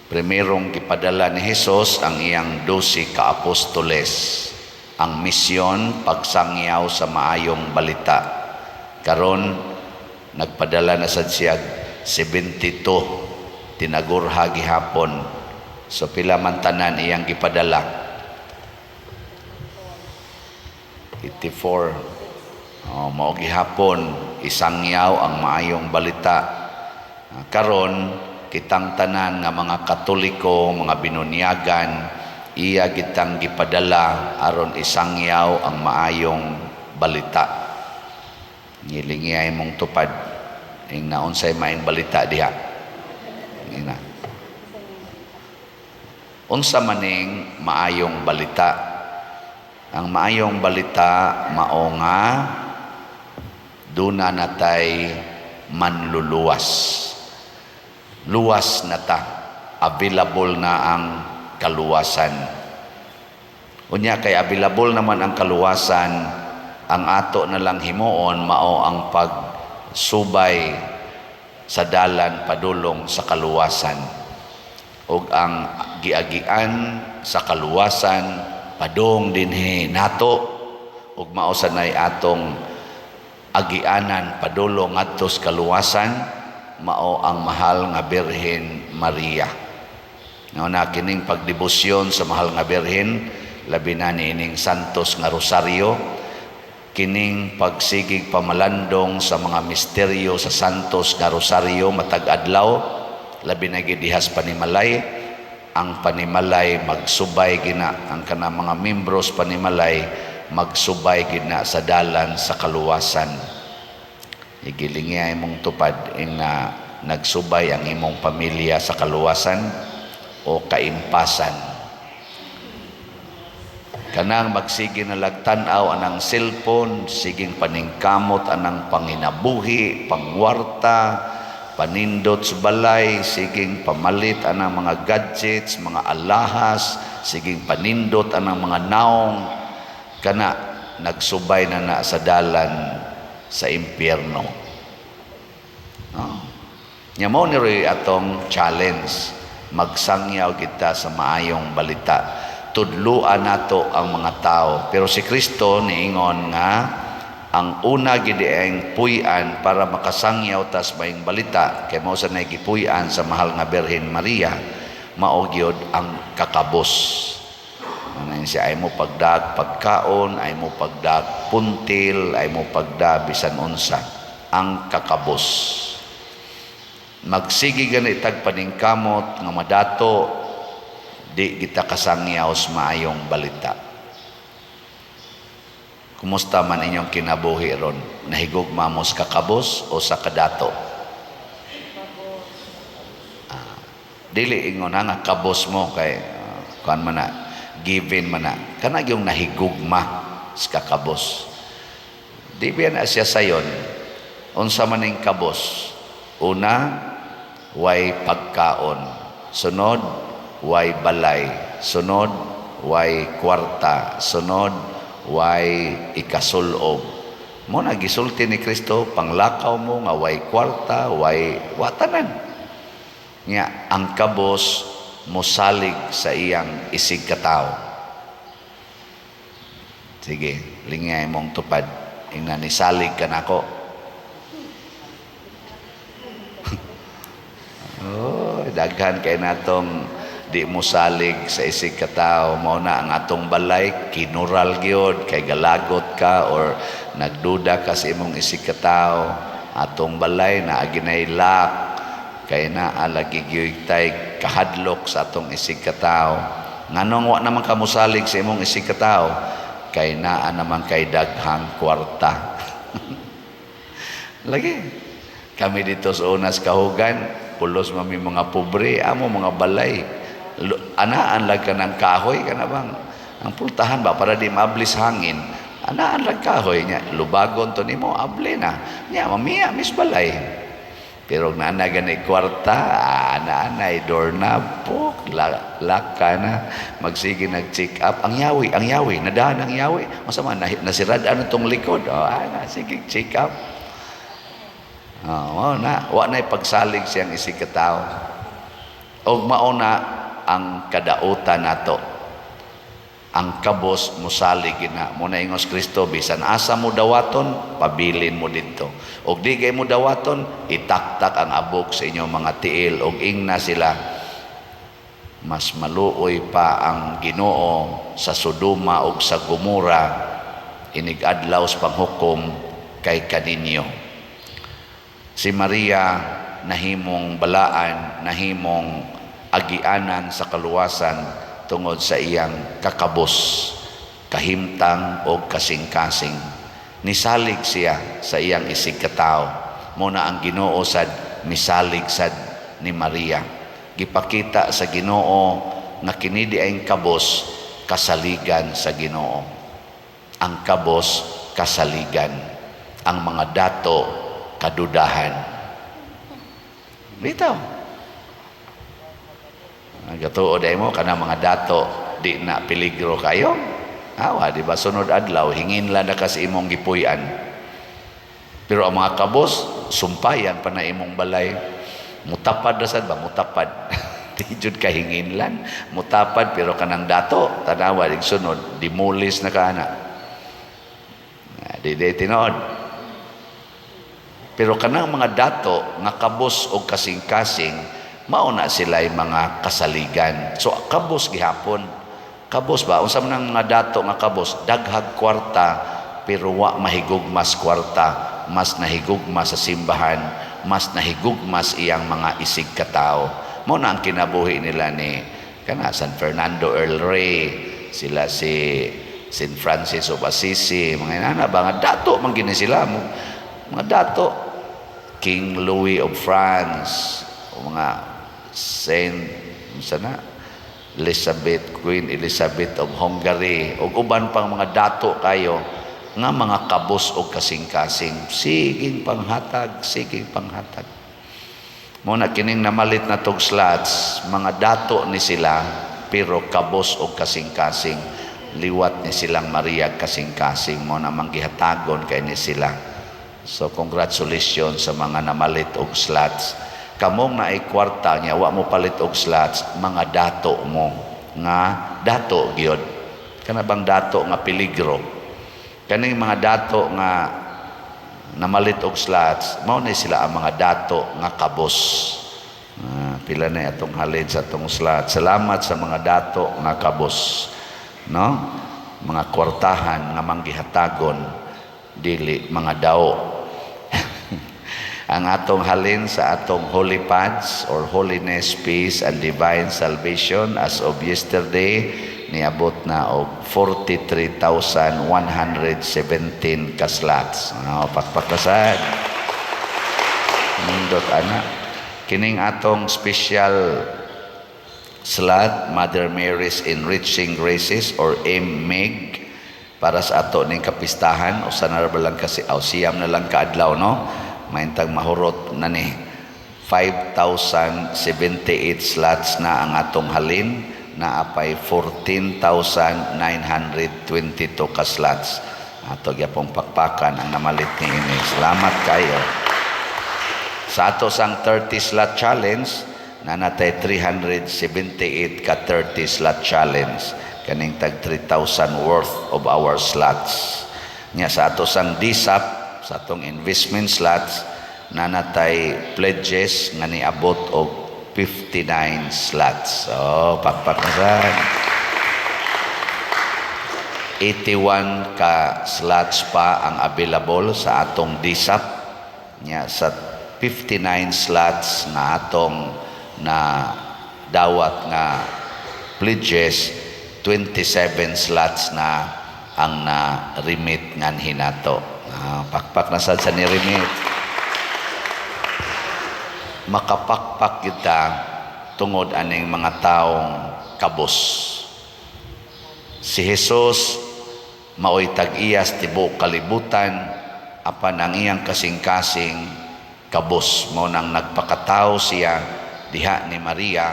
Primerong gipadala ni Hesus ang iyang 12 ka apostoles. Ang misyon pagsangyaw sa maayong balita. Karon nagpadala na sad siya 72 tinagurha gihapon. So pila man tanan iyang gipadala? 84. Mao gihapon isangyaw ang maayong balita. Karon kitang tanan nga mga Katoliko, mga binunyagan, iya kitang gipadala aron isangyaw ang maayong balita. Ngilingiyay mong tupad ing naunsay maayong balita diha. Ina. Unsa maning maayong balita? Ang maayong balita mao nga duna natay manluluwas. Luwas na ta, available na ang kaluwasan. Unya kay available naman ang kaluwasan, ang ato na lang himuon mao ang pagsubay sa dalan padulong sa kaluwasan. Ug ang giagian sa kaluwasan padung dinhi nato, ug mao sanay atong agianan padulong ngadto sa kaluwasan, mao ang mahal nga Birhen Maria. Na kining pagdebosyon sa mahal nga Birhen, labi na niining santos nga rosaryo, kining pagsigig pamalandong sa mga misteryo sa santos nga rosaryo matag adlaw, labi na gidihas panimalay, ang panimalay magsubay gina, ang kana mga membros panimalay magsubay gina sa dalan sa kaluwasan. Igilingya imong tupad na nagsubay ang imong pamilya sa kaluwasan o kaimpasan. Kanang magsige na lagtanaw anang cellphone, siging paningkamot anang panginabuhi, pangwarta, panindot sa balay, siging pamalit anang mga gadgets, mga alahas, siging panindot anang mga naong, kana nagsubay na sa dalan sa impyerno. Nya mao ni atong challenge, magsangyaw kita sa maayong balita. Tudluan nato ang mga tao, pero si Kristo niingon nga ang una gid ang puy-an para makasangyaw tas maayong balita, kay mao sa nagipuy-an sa mahal nga Birhen Maria, mao gyud ang kakabos. Ano siya, ay mo pagdag pagkaon, ay mo pagdag puntil, ay mo pagdag bisan unsa, ang kakabos. Magsigi gani tag paningkamot nga madato, di kita kasangyaw sa maayong balita. Kumusta man inyong kinabuhi ron? Nahigugma mo sa kakabos o sa kadato? Dili ingon nga kabos mo kay kuan man na, given man na, kanag yung nahigugma sa kakabos. Di ba na siya sayon? Unsa man ning kabos? Una, way pagkaon. Sunod, way balay. Sunod, way kwarta. Sunod, way ikasulob. Mo nagisulti ni Kristo, panglakaw mo nga way kwarta, way watanan. Nya ang kabos mosalig sa iyang isig katao. Sige, lingay mong tupad. Ingna ni salig ka nako. Daghan kay natong di mo salig sa isig katao. Mao na ang atong balay kinural gyud kay galagot ka or nagduda ka sa imong isig katao. Atong balay na aginay lock kay naa lagi gyud tay kahadlok sa atong isig katao. Nganong wa naman ka mosalig sa imong isig katao? Kay naa naman kay daghang kwarta. Lagi kami dito sa unas kahugan, pulos mami mga pobre, amo mga balay. Anaan lag ka ng kahoy ka na bang? Ang pultahan ba para di mablis hangin? Anaan lag kahoy niya. Lubagon to nimo, able na. Niya, mamiya, mis balay. Pero naana gani kwarta, naanay doorknob, laka na, magsige nag-check up. Ang yawi, nadaan ang yawi. Masama, nasirad itong likod. Sige, check up. Wa na pagsalig siyang isig katao. Og mauna ang kadautan nato. Ang kabos musalig na mo na ingos Kristo, bisan asa mo dawaton pabilin mo didto, og di kay mo dawaton itaktak ang abok sa inyong mga tiil, og ingna sila. Mas maluoy pa ang Ginoo sa Sodoma ug sa Gomora inig-adlaw sa panghukom kay kaninyo. Si Maria nahimong balaan, nahimong agianan sa kaluwasan tungod sa iyang kakabos, kahimtang o kasing-kasing. Nisalig siya sa iyang isig katao. Muna ang Ginoo sad misalig sad ni Maria. Gipakita sa Ginoo nga kini di ay kabos, kasaligan sa Ginoo. Ang kabos, kasaligan. Ang mga dato, kadudahan. Bitaw. Gatuod ay mo kana mga dato di na peligro kayo. Awa, di ba sunod adlaw hingin la na kasi imong gipuy-an. Pero ang mga kabos sumpayan pa na imong balay. Mutapad na sad ba? Mutapad. Di jud ka hinginlan. Mutapad pero kanang dato tanawa dig sunod dimulis na kana. Di tinuod. Pero kanang mga dato nga kabos o kasing-kasing mauna sila yung mga kasaligan. So kabos gihapon. Kabos ba? Unsa man ang mga dato nga kabos, daghag kwarta pero wa mahigugmas kwarta, mas nahigugma sa simbahan, mas nahigugmas iyang mga isig katao. Mao na ang kinabuhi nila ni kana San Fernando Earl Rey, sila si St. Francis of Assisi, mga inana ba nga dato man gini sila mo. Mga dato King Louis of France, o mga Saint sana Queen Elizabeth of Hungary, ug uban pang mga dato kayo nga mga kabos o kasing-kasing. Siging panghatag, siging panghatag. Muna kining namalit na tog slots, mga dato ni sila pero kabos o kasing-kasing. Liwat ni silang Maria kasing-kasing, mo na manggihatagon kay ni sila. So congratulations sa mga namalit og slots. Kamong na ay kwarta niya, wa mo palit og slots, mga dato mo nga dato gyud. Kana bang dato nga peligro? Kaning mga dato nga namalit og slots, mao ni sila ang mga dato nga kabos. Pila na atong halin sa atong slots. Salamat sa mga dato nga kabos, no? Mga kwartahan nga manggihatagon dili mga dao. Ang atong halin sa atong holy pads or holiness, peace, and divine salvation as of yesterday, niabot na og 43,117 kaslots. Pakpakasan. Nindot ana. Kining atong special slot, Mother Mary's Enriching Graces or MEG, para sa ato ning kapistahan. O sana ba lang kasi, siyam na lang kaadlaw, no? Maintang mahurot na ni 5,078 slots na ang atong halin, na apay 14,922 ka slots. Ato gyapong pakpakan ang namalit ni ini. Salamat kayo. Sa ato sang 30 slot challenge, na natay 378 ka 30 slot challenge, kaning tag 3,000 worth of our slots. Nya sa ato sang DSAP, sa atong investment slots, na natay pledges nga niabot og 59 slots. So, pakpakasan. 81 ka slots pa ang available sa atong DSAP. Nya sa 59 slots na atong na dawat nga pledges, 27 slots na ang na-remit ngan hinato. Pakpak na sad sa ni-remit. Makapakpak kita tungod aning mga taong kabos. Si Jesus maoy tag-iyas tibuok kalibutan, apan ang iyang kasing-kasing kabos mo nang nagpakatao siya diha ni Maria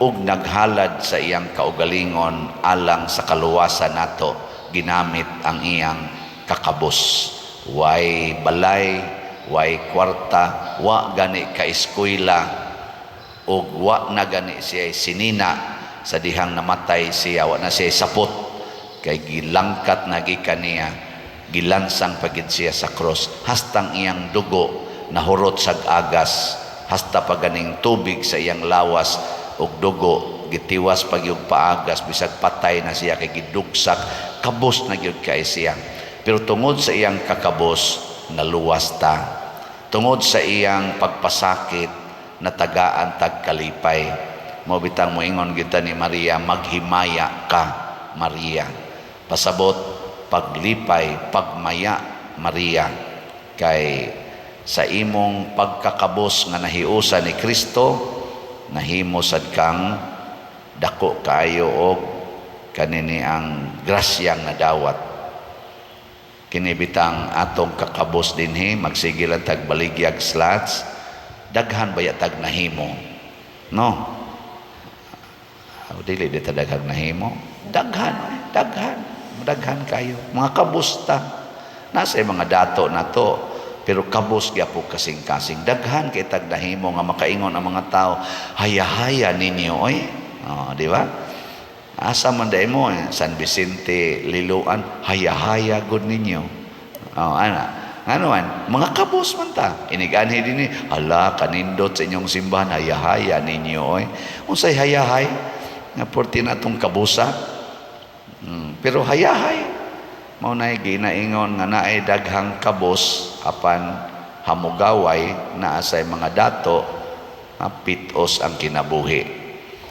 ug naghalad sa iyang kaugalingon alang sa kaluwasan nato, ginamit ang iyang kakabos. Way balay, way kwarta, wa gani ka eskwela ug wa na gani siya sinina sa dihang namatay siya, wa na siya sapot kay gilangkat na gikan niya, gilansang pagid siya sa cross, hastang iyang dugo nahurot sag agas, hasta paganing tubig sa iyang lawas ug dugo gitiwas pag yung paagas, bisag patay na siya kay gidugsak, kabos na gyud kay siya. Pero tungod sa iyang kakabos naluwas ta, tungod sa iyang pagpasakit natagaan tag kalipay. Mo bitang moingon kita ni Maria, maghimaya ka Maria, pasabot paglipay pagmaya Maria, kay sa imong pagkakabos nga nahiusa ni Kristo nahimo sad kang dako kaayo og kanini ang grasyang nadawat. Kini bitang atong kakabos dinhi, magsige lang tag baligyag slots, daghan baya tag nahimo, no? Dili dito daghan nahimo, daghan kayo mga kabusta nasa mga dato na to, pero kabos gyapon kasing-kasing, daghan kay tag nahimo nga makaingon ang mga tao, haya-haya ninyo oy. Di ba? Asa man day mo, San Vicente, Liloan, haya-haya good ninyo. Ano man, mga kabos man ta. Inigani din hala, kanindot sa inyong simbahan, haya-haya ninyo. Unsay hayahay, nga porti na itong kabusa. Pero hayahay, maunay ginaingon nga naay daghang kabos, apan hamugaway, na asay mga dato, pitos ang kinabuhi.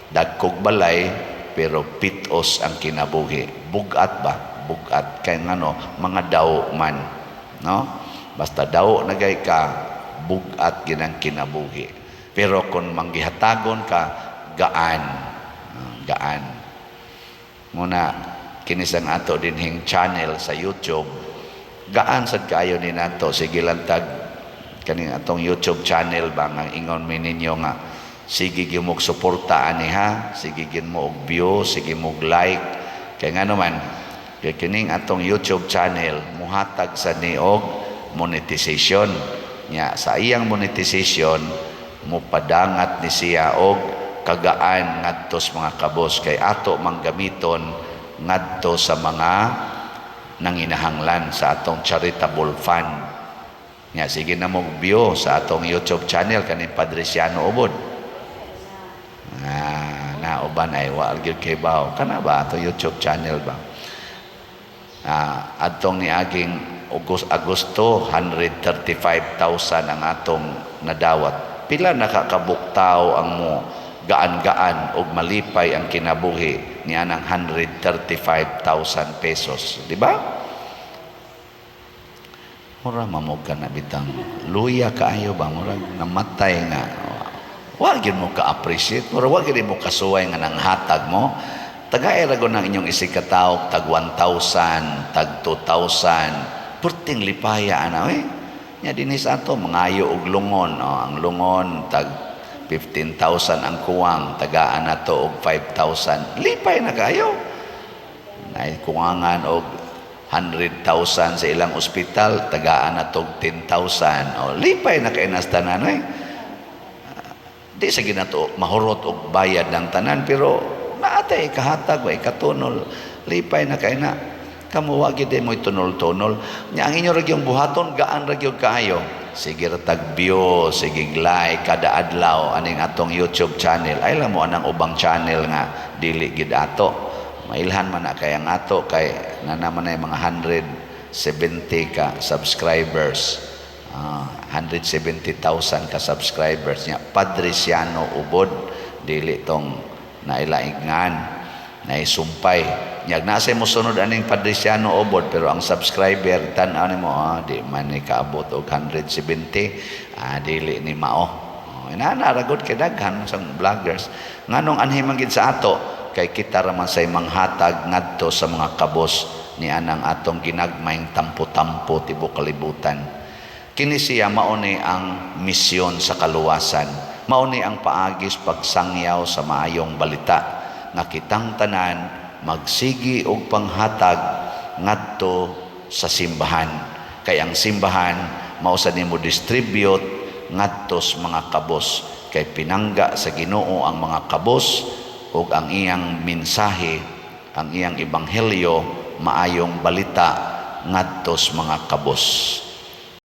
Dagkog balay pero pitos ang kinabuhi. Bugat ba? Bugat kay ngano mga daw man, no? Basta daw nagay ka, bugat ginang kinabuhi. Pero kung manggihatagon ka, gaan. Muna kinisang ato dinhing channel sa YouTube, gaan sad kaayo ni nato, sige lang tag kaning atong YouTube channel ba nga ingon mi ninyo nga sige gyud mo suporta ani ha, sige gyud mo og view, sige mo og like, kay ngano man kay kining atong YouTube channel muhatag sa niog monetization nya, sa iyang monetization mupadangat ni siya og kagaan ngadto sa mga kabos, kay ato manggamiton ngadto sa mga nanginahanglan sa atong charitable fund nya. Sige na mo view sa atong YouTube channel kaning Padre Siano Ubod. Uban ay wa gyud kay bawo kana ba ato YouTube channel ba, adtong ni aging Agosto 135,000 ang atong nadawat. Pila nakakabuktaw ang mo gaan-gaan og malipay ang kinabuhi niya ng 135,000 pesos, di ba? Mura mamog ka na bitang luya kaayo ba, mura namatay nga. Wag yun mo ka-appreciate, wag yun mo kasuway nga ng hatag mo. Tagay rago ng inyong isikataog, tag 1,000, tag 2,000, purting lipaya, Nya dinis ato, mangayo og lungon. Ang lungon, tag 15,000 ang kuwang, tagaan na to og 5,000. Lipay na kayo. Kuwangan og 100,000 sa ilang ospital, tagaan na to og 10,000. Lipay na kayo nas tanan, di sa ginato mahurot og bayad ng tanan, pero naatay kahatag wa ikatunol, lipay na kay na kamo wa gid mo tunol-tunol nya. Ang inyo ra gyud buhaton gaan ra gyud kaayo, sige ra tag view, sige like kada adlaw aning atong YouTube channel. Ay lang mo anang ubang channel nga dili gid ato mailhan man na kay ang ato, kay nanaman na mga 170 ka subscribers, 170,000 ka subscribers niya. Padre Siano Ubod, dili tong nailaingan, naisumpay. Nyag nasa mo sunod aning Padre Siano Ubod, pero ang subscriber tan-aw nimo di man ni kaabot og 170, dili ni mao. Inanaragod kay daghan sang vloggers nganong anhimang gid sa ato, kay kita ra man say manghatag ngadto sa mga kabos ni anang atong ginagmayng tampo-tampo tibuok kalibutan. Kini siya mauni ang misyon sa kaluwasan, mauni ang paagis pagsangyaw sa maayong balita nga kitang tanan magsigi og panghatag ngadto sa simbahan, kay ang simbahan mao sa nimo distribute ngadto sa mga kabos. kay pinangga sa Ginoo ang mga kabos ug ang iyang mensahe, ang iyang ebanghelyo maayong balita ngadtos mga kabos.